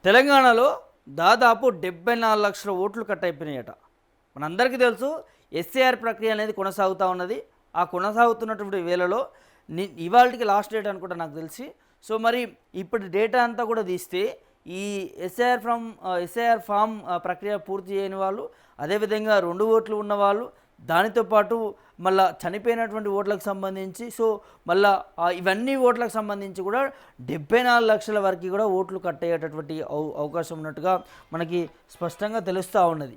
తెలంగాణలో దాదాపు 74 లక్షల ఓట్లు కట్ అయిపోయినాయట. మనందరికీ తెలుసు ఎస్ఏఆర్ ప్రక్రియ అనేది కొనసాగుతూ ఉన్నది. ఆ కొనసాగుతున్నటువంటి వేళలో ఇవాళకి లాస్ట్ డేట్ అనుకుంటా నాకు తెలిసి. సో మరి ఇప్పటి డేటా అంతా కూడా తీస్తే ఈ ఎస్ఐఆర్ ఫామ్ ప్రక్రియ పూర్తి చేయని వాళ్ళు, అదేవిధంగా 2 ఓట్లు ఉన్నవాళ్ళు, దానితో పాటు మళ్ళా చనిపోయినటువంటి ఓట్లకు సంబంధించి మళ్ళా ఇవన్నీ ఓట్లకు సంబంధించి కూడా 74 లక్షల వరకు కూడా ఓట్లు కట్టేటటువంటి అవకాశం ఉన్నట్టుగా మనకి స్పష్టంగా తెలుస్తూ ఉన్నది.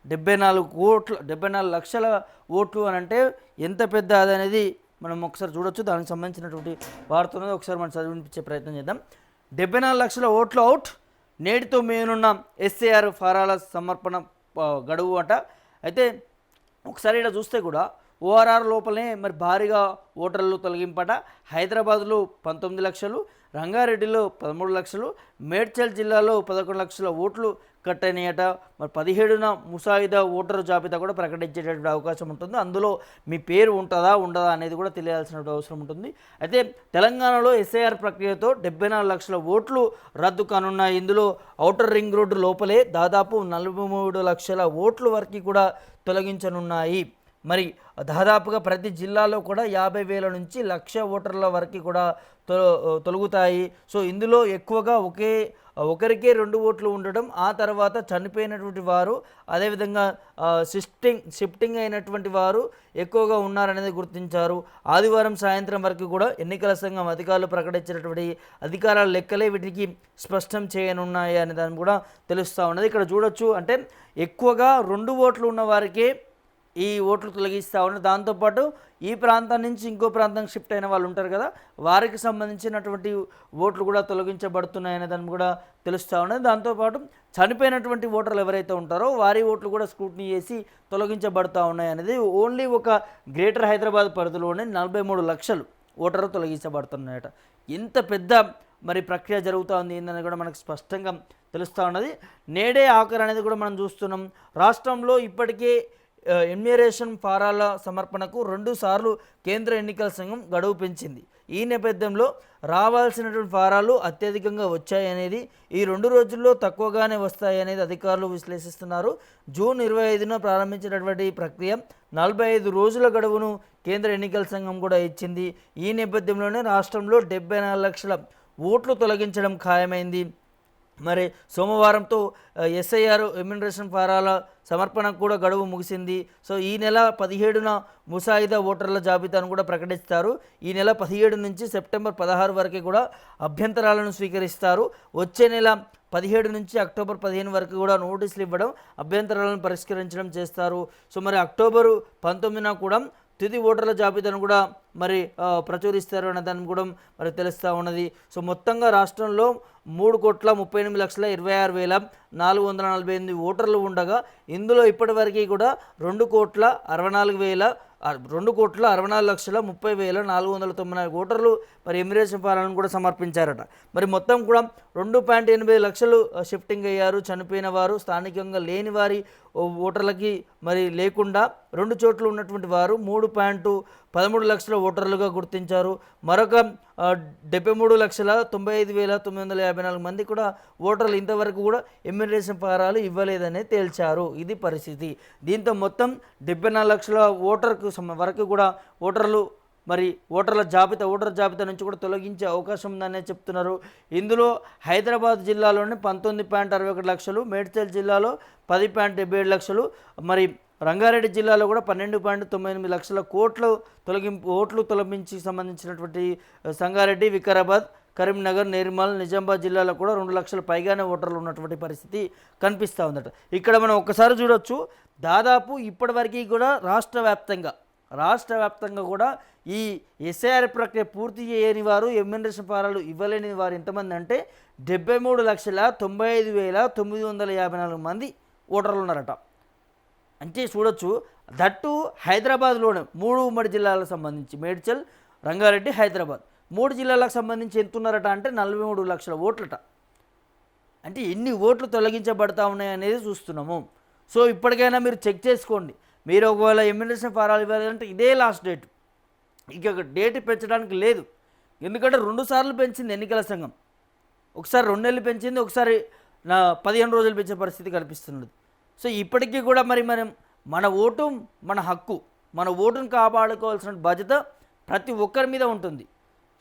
74 లక్షల ఓట్లు అని అంటే ఎంత పెద్ద అదనేది మనం ఒకసారి చూడొచ్చు. దానికి సంబంధించినటువంటి వార్త ఉన్నది ఒకసారి మనం చదివించే ప్రయత్నం చేద్దాం. 74 లక్షల ఓట్లు అవుట్, నేటితో మేనున్న ఎస్ఏఆర్ ఫారాల సమర్పణ గడువు అట. అయితే ఒకసారి ఇక్కడ చూస్తే కూడా ఓఆర్ఆర్ లోపలనే మరి భారీగా ఓటర్లు తొలగింపట. హైదరాబాద్లో 19 లక్షలు, రంగారెడ్డిలో 13 లక్షలు, మేడ్చల్ జిల్లాలో 11 లక్షల ఓట్లు కట్టయినాయట. మరి 17న ముసాయిదా ఓటరు జాబితా కూడా ప్రకటించేటటువంటి అవకాశం ఉంటుంది. అందులో మీ పేరు ఉంటుందా ఉండదా అనేది కూడా తెలియాల్సిన అవసరం ఉంటుంది. అయితే తెలంగాణలో ఎస్ఐఆర్ ప్రక్రియతో 74 లక్షల ఓట్లు రద్దు కానున్నాయి. ఇందులో ఔటర్ రింగ్ రోడ్డు లోపలే దాదాపు 43 లక్షల ఓట్లు వరకు కూడా తొలగించనున్నాయి. మరి దాదాపుగా ప్రతి జిల్లాలో కూడా 50,000 నుంచి 1,00,000 ఓటర్ల వరకు కూడా తొలగుతాయి. సో ఇందులో ఎక్కువగా ఒకరికే 2 ఓట్లు ఉండడం, ఆ తర్వాత చనిపోయినటువంటి వారు, అదేవిధంగా షిఫ్టింగ్ అయినటువంటి వారు ఎక్కువగా ఉన్నారనేది గుర్తించారు. ఆదివారం సాయంత్రం వరకు కూడా ఎన్నికల సంఘం అధికారులు ప్రకటించినటువంటి అధికారాల లెక్కలే వీటికి స్పష్టం చేయనున్నాయి అనే దాన్ని కూడా తెలుస్తూ ఉన్నది. ఇక్కడ చూడొచ్చు, అంటే ఎక్కువగా 2 ఓట్లు ఉన్న వారికే ఈ ఓట్లు తొలగిస్తూ ఉన్నారు. దాంతోపాటు ఈ ప్రాంతం నుంచి ఇంకో ప్రాంతానికి షిఫ్ట్ అయిన వాళ్ళు ఉంటారు కదా, వారికి సంబంధించినటువంటి ఓట్లు కూడా తొలగించబడుతున్నాయనే దాన్ని కూడా తెలుస్తూ ఉన్నది. దాంతోపాటు చనిపోయినటువంటి ఓటర్లు ఎవరైతే ఉంటారో వారి ఓట్లు కూడా స్క్రూటినీ చేసి తొలగించబడుతూ ఉన్నాయి అనేది ఓన్లీ ఒక గ్రేటర్ హైదరాబాద్ పరిధిలోనే 43 లక్షలు ఓటర్లు తొలగించబడుతున్నాయట. ఇంత పెద్ద మరి ప్రక్రియ జరుగుతూ ఉంది ఏందని కూడా మనకు స్పష్టంగా తెలుస్తూ ఉన్నది. నేడే ఆఖరు అనేది కూడా మనం చూస్తున్నాం. రాష్ట్రంలో ఇప్పటికే ఎన్యూమరేషన్ ఫారాల సమర్పణకు 2 సార్లు కేంద్ర ఎన్నికల సంఘం గడువు పెంచింది. ఈ నేపథ్యంలో రావాల్సినటువంటి ఫారాలు అత్యధికంగా వచ్చాయనేది, ఈ 2 రోజుల్లో తక్కువగానే వస్తాయనేది అధికారులు విశ్లేషిస్తున్నారు. జూన్ 25న ప్రారంభించినటువంటి ప్రక్రియ 45 రోజుల గడువును కేంద్ర ఎన్నికల సంఘం కూడా ఇచ్చింది. ఈ నేపథ్యంలోనే రాష్ట్రంలో 74 లక్షల ఓట్లు తొలగించడం ఖాయమైంది. మరి సోమవారంతో ఎస్ఐఆర్ ఎన్యూమరేషన్ ఫారాల సమర్పణకు కూడా గడువు ముగిసింది. సో ఈ నెల 17న ముసాయిదా ఓటర్ల జాబితాను కూడా ప్రకటిస్తారు. ఈ నెల 17 నుంచి సెప్టెంబర్ 16 వరకు కూడా అభ్యంతరాలను స్వీకరిస్తారు. వచ్చే నెల 17 నుంచి అక్టోబర్ 15 వరకు కూడా నోటీసులు ఇవ్వడం, అభ్యంతరాలను పరిష్కరించడం చేస్తారు. సో మరి అక్టోబర్ 19న కూడా తుది ఓటర్ల జాబితాను కూడా మరి ప్రచురిస్తారు అనే దాన్ని కూడా మరి తెలుస్తూ ఉన్నది. సో మొత్తంగా రాష్ట్రంలో 3,38,26,448 ఓటర్లు ఉండగా ఇందులో ఇప్పటివరకు కూడా 2,64,30,494 ఓటర్లు మరి ఎన్యూమరేషన్ ఫారాలను కూడా సమర్పించారట. మరి మొత్తం కూడా 2.8 లక్షలు షిఫ్టింగ్ అయ్యారు. చనిపోయిన వారు, స్థానికంగా లేని వారి ఓటర్లకి మరి లేకుండా 2 చోట్ల ఉన్నటువంటి వారు 3.13 లక్షల ఓటర్లుగా గుర్తించారు. మరొక 73,95,954 మంది కూడా ఓటర్లు ఇంతవరకు కూడా ఎన్యూమరేషన్ ఫారాలు ఇవ్వలేదని తేల్చారు. ఇది పరిస్థితి. దీంతో మొత్తం 74 లక్షల ఓటర్కు వరకు కూడా ఓటర్ల జాబితా నుంచి కూడా తొలగించే అవకాశం ఉందనే చెప్తున్నారు. ఇందులో హైదరాబాద్ జిల్లాలోనే 19.61 లక్షలు, మేడ్చల్ జిల్లాలో 10.77 లక్షలు, మరి రంగారెడ్డి జిల్లాలో కూడా 12.98 లక్షల ఓట్లు తొలగించి సంబంధించినటువంటి సంగారెడ్డి, వికారాబాద్, కరీంనగర్, నిర్మల్, నిజామాబాద్ జిల్లాలో కూడా 2 లక్షల పైగానే ఓటర్లు ఉన్నటువంటి పరిస్థితి కనిపిస్తూ ఉందట. ఇక్కడ మనం ఒక్కసారి చూడొచ్చు, దాదాపు ఇప్పటివరకు కూడా రాష్ట్ర వ్యాప్తంగా కూడా ఈ ఎస్ఐఆర్ ప్రక్రియ పూర్తి చేయని వారు, ఎన్యూమరేషన్ ఫారాలు ఇవ్వలేని వారు ఎంతమంది అంటే 73,95,954 మంది ఓటర్లు ఉన్నారట. అంటే చూడొచ్చు, దట్టు హైదరాబాద్లోనే 3 ఉమ్మడి జిల్లాలకు సంబంధించి మేడ్చల్, రంగారెడ్డి, హైదరాబాద్ 3 జిల్లాలకు సంబంధించి ఎంత ఉన్నారట అంటే 43 లక్షల ఓట్లట. అంటే ఎన్ని ఓట్లు తొలగించబడతా ఉన్నాయనేది చూస్తున్నాము. సో ఇప్పటికైనా మీరు చెక్ చేసుకోండి. మీరు ఒకవేళ ఎన్యూమరేషన్ ఫారాలు ఇవ్వాలంటే ఇదే లాస్ట్ డేట్, ఇక డేట్ పెంచడానికి లేదు. ఎందుకంటే 2 సార్లు పెంచింది ఎన్నికల సంఘం. ఒకసారి 2 నెలలు పెంచింది, ఒకసారి 15 రోజులు పెంచే పరిస్థితి కనిపిస్తున్నది. సో ఇప్పటికీ కూడా మనం మన ఓటు మన హక్కు, మన ఓటును కాపాడుకోవాల్సిన బాధ్యత ప్రతి ఒక్కరి మీద ఉంటుంది.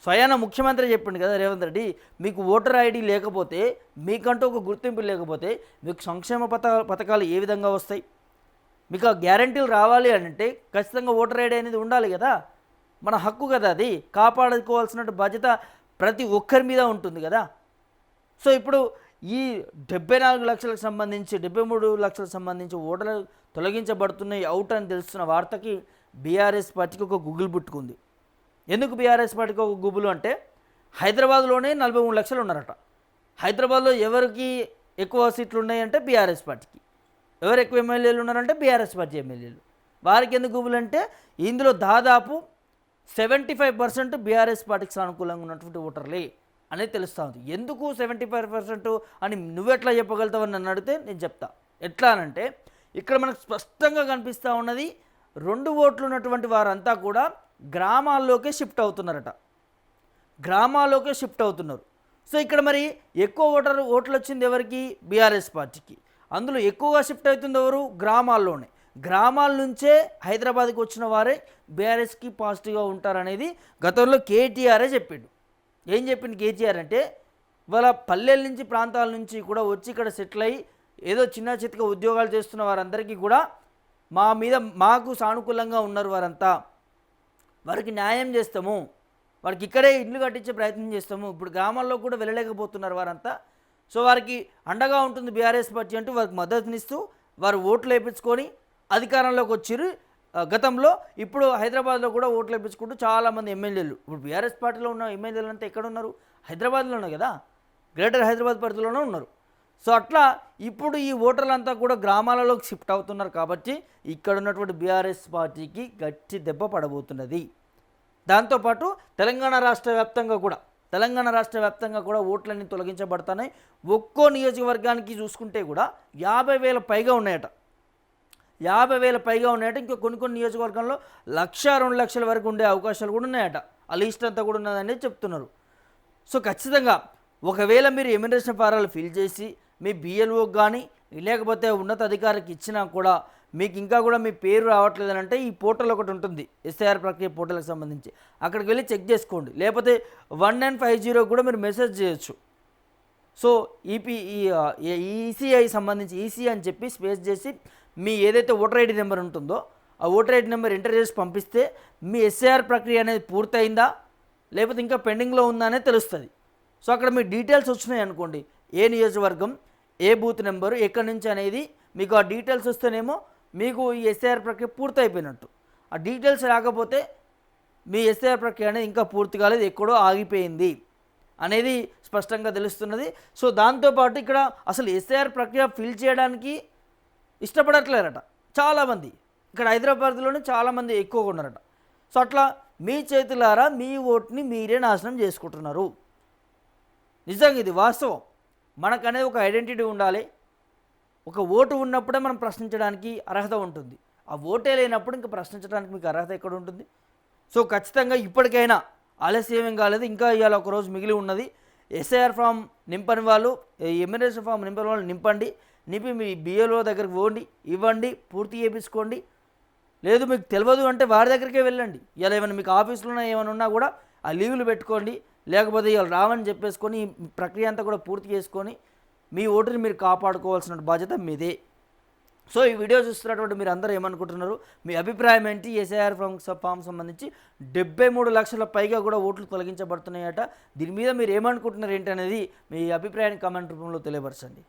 స్వయాన ముఖ్యమంత్రి చెప్పిండు కదా రేవంత్ రెడ్డి, మీకు ఓటర్ ఐడి లేకపోతే, మీకంటూ ఒక గుర్తింపు లేకపోతే మీకు సంక్షేమ పథకాలు ఏ విధంగా వస్తాయి? మీకు ఆ గ్యారంటీలు రావాలి అంటే ఖచ్చితంగా ఓటర్ ఐడి అనేది ఉండాలి కదా, మన హక్కు కదా, అది కాపాడుకోవాల్సిన బాధ్యత ప్రతి ఒక్కరి మీద ఉంటుంది కదా. సో ఇప్పుడు ఈ 74 లక్షలకు సంబంధించి 73 లక్షలకు సంబంధించి ఓటర్లు తొలగించబడుతున్నాయి అవుట్ అని తెలుస్తున్న వార్తకి బీఆర్ఎస్ పార్టీకి ఒక గుగ్గులు పుట్టుకుంది. ఎందుకు బీఆర్ఎస్ పార్టీకి ఒక గుబులు అంటే, హైదరాబాద్లోనే 43 లక్షలు ఉన్నారట. హైదరాబాద్లో ఎవరికి ఎక్కువ సీట్లు ఉన్నాయంటే బీఆర్ఎస్ పార్టీకి, ఎవరు ఎక్కువ ఎమ్మెల్యేలు ఉన్నారంటే బీఆర్ఎస్ పార్టీ ఎమ్మెల్యేలు. వారికి ఎందుకు గుబులు అంటే, ఇందులో దాదాపు 75% బీఆర్ఎస్ పార్టీకి సానుకూలంగా ఉన్నటువంటి ఓటర్లే అనేది తెలుస్తూ ఉంది. ఎందుకు 75% అని నువ్వెట్లా చెప్పగలుగుతావని నన్ను అడిగితే నేను చెప్తా. ఎట్లా అనంటే, ఇక్కడ మనకు స్పష్టంగా కనిపిస్తూ ఉన్నది, 2 ఓట్లు ఉన్నటువంటి వారంతా కూడా గ్రామాల్లోకే షిఫ్ట్ అవుతున్నారట, గ్రామాల్లోకే షిఫ్ట్ అవుతున్నారు. సో ఇక్కడ మరి ఎక్కువ ఓట్లు వచ్చింది ఎవరికి? బీఆర్ఎస్ పార్టీకి. అందులో ఎక్కువగా షిఫ్ట్ అవుతుంది ఎవరు? గ్రామాల్లోనే. గ్రామాల నుంచే హైదరాబాద్కి వచ్చిన వారే బీఆర్ఎస్కి పాజిటివ్గా ఉంటారనేది గతంలో కేటీఆరే చెప్పిండు. ఏం చెప్పింది కేటీఆర్ అంటే, వాళ్ళ పల్లెల నుంచి ప్రాంతాల నుంచి కూడా వచ్చి ఇక్కడ సెటిల్ అయ్యి ఏదో చిన్న చితక ఉద్యోగాలు చేస్తున్న వారందరికీ కూడా మాకు సానుకూలంగా ఉన్నారు, వారంతా వారికి న్యాయం చేస్తాము, వారికి ఇక్కడే ఇల్లు కట్టించే ప్రయత్నం చేస్తాము, ఇప్పుడు గ్రామాల్లో కూడా వెళ్ళలేకపోతున్నారు వారంతా, సో వారికి అండగా ఉంటుంది బీఆర్ఎస్ పార్టీ అంటూ వారికి మద్దతునిస్తూ వారు ఓట్లు వేయించుకొని అధికారంలోకి వచ్చారు గతంలో. ఇప్పుడు హైదరాబాద్లో కూడా ఓట్లు వేయించుకుంటూ చాలామంది ఎమ్మెల్యేలు, ఇప్పుడు బీఆర్ఎస్ పార్టీలో ఉన్న ఎమ్మెల్యేలు అంతా ఎక్కడ ఉన్నారు? హైదరాబాద్లోనే కదా, గ్రేటర్ హైదరాబాద్ పరిధిలోనే ఉన్నారు. సో అట్లా ఇప్పుడు ఈ ఓటర్లంతా కూడా గ్రామాలలోకి షిఫ్ట్ అవుతున్నారు కాబట్టి ఇక్కడ ఉన్నటువంటి బీఆర్ఎస్ పార్టీకి గట్టి దెబ్బ పడబోతున్నది. దాంతోపాటు తెలంగాణ రాష్ట్ర వ్యాప్తంగా కూడా ఓట్లన్నీ తొలగించబడతాయి. ఒక్కో నియోజకవర్గానికి చూసుకుంటే కూడా 50,000 పైగా ఉన్నాయట, 50,000 పైగా ఉన్నాయట. ఇంకా కొన్ని నియోజకవర్గాల్లో 1,00,000-2 లక్షల వరకు ఉండే అవకాశాలు కూడా ఉన్నాయట. ఆ లిస్ట్ అంతా కూడా ఉన్నదని చెప్తున్నారు. సో ఖచ్చితంగా ఒకవేళ మీరు ఎమ్యునరేషన్ ఫారాలు ఫిల్ చేసి మీ బిఎల్ఓకి కానీ లేకపోతే ఉన్నత అధికారికి ఇచ్చినా కూడా మీకు ఇంకా కూడా మీ పేరు రావట్లేదని అంటే, ఈ పోర్టల్ ఒకటి ఉంటుంది ఎస్ఐఆర్ ప్రక్రియ పోర్టల్కి సంబంధించి, అక్కడికి వెళ్ళి చెక్ చేసుకోండి. లేకపోతే 1950 కూడా మీరు మెసేజ్ చేయొచ్చు. సో ఈసీఐ సంబంధించి ఈసీ అని చెప్పి స్పేస్ చేసి మీ ఏదైతే ఓటర్ ఐడి నెంబర్ ఉంటుందో ఆ ఓటర్ ఐడి నెంబర్ ఎంటర్ చేసి పంపిస్తే మీ ఎస్ఐఆర్ ప్రక్రియ అనేది పూర్తయిందా లేకపోతే ఇంకా పెండింగ్లో ఉందా అనేది తెలుస్తుంది. సో అక్కడ మీ డీటెయిల్స్ వచ్చినాయి అనుకోండి, ఏ నియోజకవర్గం, ఏ బూత్ నెంబరు, ఎక్కడి నుంచి అనేది మీకు ఆ డీటెయిల్స్ వస్తేనేమో మీకు ఈ ఎస్ఐఆర్ ప్రక్రియ పూర్తయిపోయినట్టు. ఆ డీటెయిల్స్ రాకపోతే మీ ఎస్ఐఆర్ ప్రక్రియ అనేది ఇంకా పూర్తి కాలేదు, ఎక్కడో ఆగిపోయింది అనేది స్పష్టంగా తెలుస్తున్నది. సో దాంతోపాటు ఇక్కడ అసలు ఎస్ఐఆర్ ప్రక్రియ ఫిల్ చేయడానికి ఇష్టపడట్లేరట చాలామంది. ఇక్కడ హైదరాబాద్లోనే చాలామంది ఎక్కువగా ఉన్నారట. సో అట్లా మీ చేతులారా మీ ఓటుని మీరే నాశనం చేసుకుంటున్నారు. నిజంగా ఇది వాస్తవం. మనకనేది ఒక ఐడెంటిటీ ఉండాలి. ఒక ఓటు ఉన్నప్పుడే మనం ప్రశ్నించడానికి అర్హత ఉంటుంది. ఆ ఓటే లేనప్పుడు ఇంకా ప్రశ్నించడానికి మీకు అర్హత ఎక్కడ ఉంటుంది? సో ఖచ్చితంగా ఇప్పటికైనా ఆలస్యం ఏం కాలేదు, ఇంకా ఇవాళ ఒకరోజు మిగిలి ఉన్నది. ఎస్ఐఆర్ ఫామ్ నింపని వాళ్ళు, ఎమ్యునరేషన్ ఫామ్ నింపని వాళ్ళు నింపి మీ బిఎల్ఓ దగ్గరికి పోండి, ఇవ్వండి, పూర్తి చేయించుకోండి. లేదు మీకు తెలియదు అంటే వారి దగ్గరికే వెళ్ళండి. ఇలా ఏమైనా మీకు ఆఫీసులో ఏమైనా ఉన్నా కూడా ఆ లీవులు పెట్టుకోండి, లేకపోతే ఇవాళ రావని చెప్పేసుకొని ఈ ప్రక్రియ అంతా కూడా పూర్తి చేసుకొని మీ ఓటుని మీరు కాపాడుకోవాల్సిన బాధ్యత మీదే. సో ఈ వీడియో చూస్తున్నటువంటి మీరు అందరూ ఏమనుకుంటున్నారు? మీ అభిప్రాయం ఏంటి? ఎస్ఐఆర్ ఫామ్ సంబంధించి 73 లక్షల పైగా కూడా ఓట్లు తొలగించబడుతున్నాయట. దీని మీద మీరు ఏమనుకుంటున్నారు ఏంటి అనేది మీ అభిప్రాయాన్ని కామెంట్ రూపంలో తెలియపరచండి.